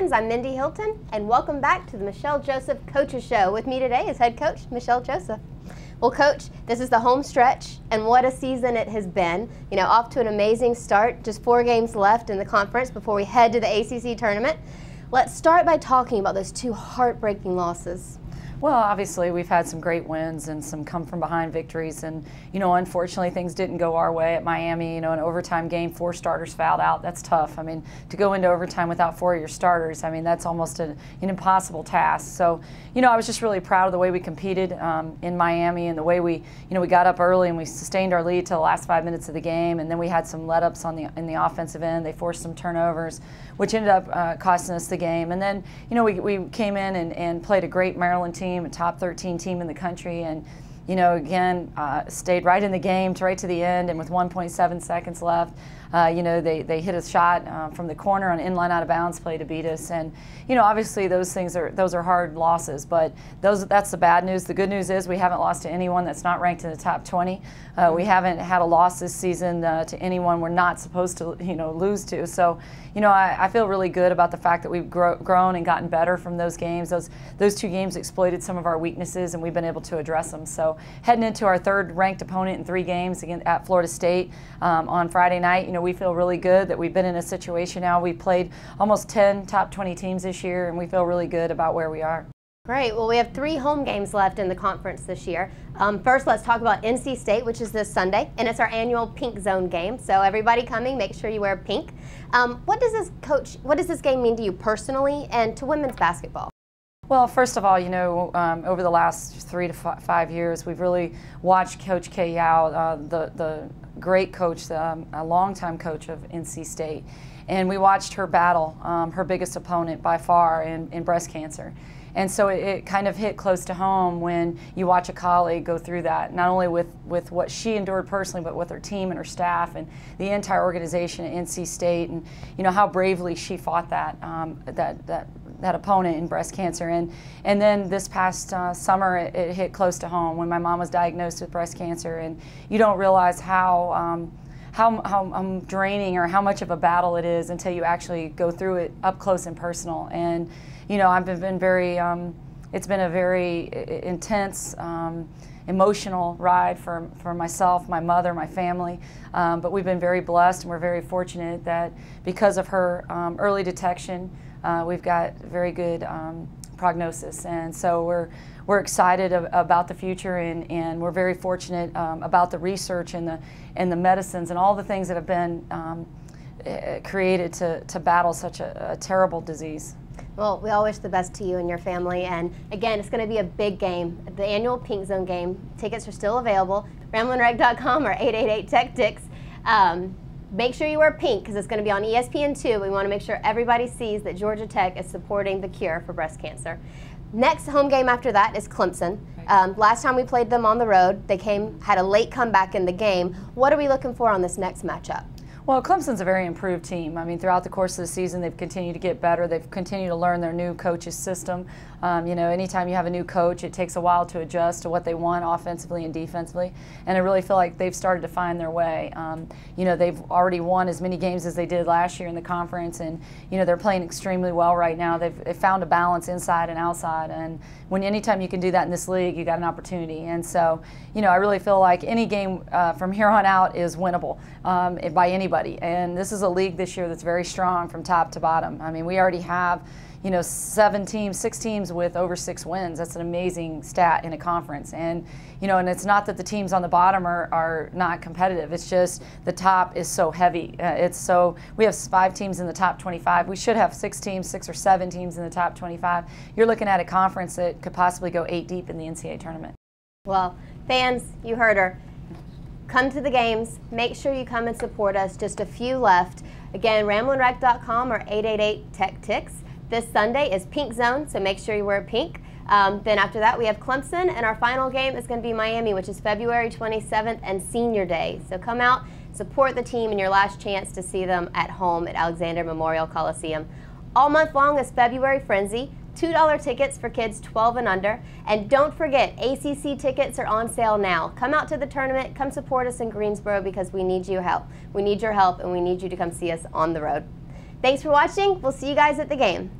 friends, I'm Mindy Hilton, and welcome back to the MaChelle Joseph Coaches Show. With me today is head coach MaChelle Joseph. Well, Coach, this is the home stretch, and what a season it has been. You know, off to an amazing start, just 4 games left in the conference before we head to the ACC tournament. Let's start by talking about those 2 heartbreaking losses. Well, obviously we've had some great wins and some come from behind victories, and unfortunately things didn't go our way at Miami. An overtime game, 4 starters fouled out. That's tough. I mean, to go into overtime without 4 of your starters, I mean, that's almost an impossible task. So, I was just really proud of the way we competed in Miami, and the way we got up early and we sustained our lead till the last 5 minutes of the game, and then we had some let-ups in the offensive end. They forced some turnovers, which ended up costing us the game. And then, we came in and played a great Maryland team, a top 13 team in the country, and again stayed right in the game right to the end, and with 1.7 seconds left, they hit a shot from the corner on inline out of bounds play to beat us. And obviously those are hard losses, but that's the bad news. The good news is we haven't lost to anyone that's not ranked in the top 20. We haven't had a loss this season to anyone we're not supposed to lose to. So I feel really good about the fact that we've grown and gotten better from those games. Those 2 games exploited some of our weaknesses, and we've been able to address them. So heading into our 3rd ranked opponent in 3 games again at Florida State on Friday night, we feel really good that we've been in a situation now. We've played almost 10 top 20 teams this year, and we feel really good about where we are. Great. Well, we have 3 home games left in the conference this year. First, let's talk about NC State, which is this Sunday, and it's our annual Pink Zone game. So everybody coming, make sure you wear pink. What does this game mean to you personally and to women's basketball? Well, first of all, over the last 3 to 5 years, we've really watched Coach Kay Yao, the great coach, a longtime coach of NC State, and we watched her battle her biggest opponent by far in breast cancer. And so it kind of hit close to home when you watch a colleague go through that, not only with what she endured personally, but with her team and her staff and the entire organization at NC State, and how bravely she fought that opponent in breast cancer. And then this past summer, it hit close to home when my mom was diagnosed with breast cancer, and you don't realize how draining or how much of a battle it is until you actually go through it up close and personal. And I've been very, it's been a very intense, emotional ride for myself, my mother, my family, but we've been very blessed, and we're very fortunate that because of her early detection, we've got very good prognosis. And so we're excited about the future, and we're very fortunate about the research and the medicines and all the things that have been created to battle such a terrible disease. Well, we all wish the best to you and your family, and again, it's going to be a big game, the annual Pink Zone game. Tickets are still available, ramblinrec.com or 888-TECH-TICS. Make sure you wear pink because it's going to be on ESPN2. We want to make sure everybody sees that Georgia Tech is supporting the cure for breast cancer. Next home game after that is Clemson. Last time we played them on the road, they had a late comeback in the game. What are we looking for on this next matchup? Well, Clemson's a very improved team. I mean, throughout the course of the season, they've continued to get better. They've continued to learn their new coach's system. Anytime you have a new coach, it takes a while to adjust to what they want offensively and defensively. And I really feel like they've started to find their way. They've already won as many games as they did last year in the conference, and they're playing extremely well right now. They've found a balance inside and outside, and anytime you can do that in this league, you got an opportunity. And so, I really feel like any game from here on out is winnable by anybody. And this is a league this year that's very strong from top to bottom. I mean, we already have, 6 teams with over 6 wins. That's an amazing stat in a conference. And, and it's not that the teams on the bottom are not competitive. It's just the top is so heavy. We have 5 teams in the top 25. We should have 6 or 7 teams in the top 25. You're looking at a conference that could possibly go 8 deep in the NCAA tournament. Well, fans, you heard her. Come to the games. Make sure you come and support us. Just a few left. Again, ramblinrec.com or 888-TECH-TICS. This Sunday is Pink Zone, so make sure you wear pink. Then after that, we have Clemson, and our final game is going to be Miami, which is February 27th and Senior Day. So come out, support the team, and your last chance to see them at home at Alexander Memorial Coliseum. All month long is February Frenzy. $2 tickets for kids 12 and under. And don't forget, ACC tickets are on sale now. Come out to the tournament, come support us in Greensboro because we need your help. We need your help, and we need you to come see us on the road. Thanks for watching. We'll see you guys at the game.